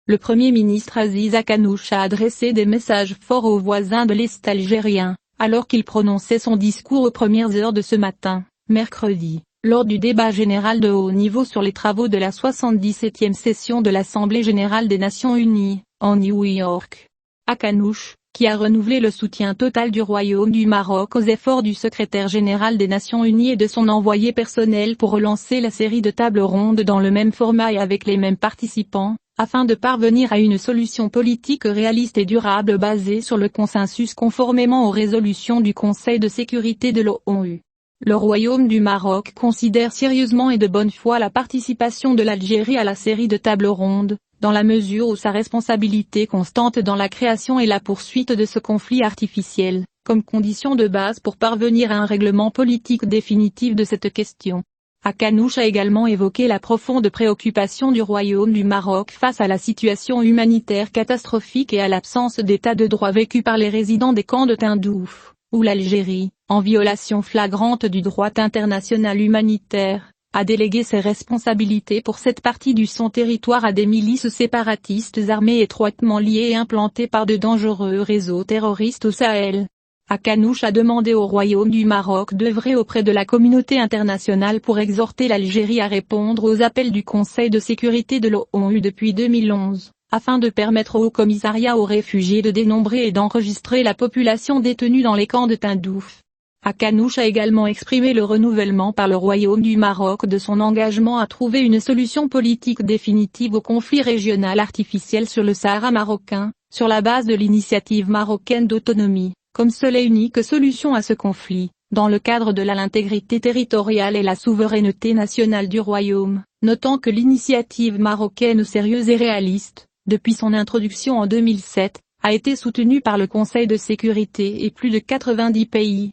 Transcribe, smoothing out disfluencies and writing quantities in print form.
le Premier ministre Aziz Akanouche a adressé des messages forts aux voisins de l'Est algérien, alors qu'il prononçait son discours aux premières heures de ce matin, mercredi, lors du débat général de haut niveau sur les travaux de la 77e session de l'Assemblée générale des Nations unies, en New York. Akanouche, qui a renouvelé le soutien total du Royaume du Maroc aux efforts du secrétaire général des Nations unies et de son envoyé personnel pour relancer la série de tables rondes dans le même format et avec les mêmes participants, afin de parvenir à une solution politique réaliste et durable basée sur le consensus conformément aux résolutions du Conseil de sécurité de l'ONU. Le Royaume du Maroc considère sérieusement et de bonne foi la participation de l'Algérie à la série de tables rondes, dans la mesure où sa responsabilité constante dans la création et la poursuite de ce conflit artificiel, comme condition de base pour parvenir à un règlement politique définitif de cette question. Akanouche a également évoqué la profonde préoccupation du Royaume du Maroc face à la situation humanitaire catastrophique et à l'absence d'état de droit vécu par les résidents des camps de Tindouf, où l'Algérie, en violation flagrante du droit international humanitaire, a délégué ses responsabilités pour cette partie du son territoire à des milices séparatistes armées étroitement liées et implantées par de dangereux réseaux terroristes au Sahel. Akanouche a demandé au Royaume du Maroc d'œuvrer auprès de la communauté internationale pour exhorter l'Algérie à répondre aux appels du Conseil de sécurité de l'ONU depuis 2011, afin de permettre au Haut-Commissariat aux réfugiés de dénombrer et d'enregistrer la population détenue dans les camps de Tindouf. Akanouche a également exprimé le renouvellement par le Royaume du Maroc de son engagement à trouver une solution politique définitive au conflit régional artificiel sur le Sahara marocain, sur la base de l'initiative marocaine d'autonomie, comme seule et unique solution à ce conflit, dans le cadre de l'intégrité territoriale et la souveraineté nationale du Royaume, notant que l'initiative marocaine sérieuse et réaliste, depuis son introduction en 2007, a été soutenue par le Conseil de sécurité et plus de 90 pays.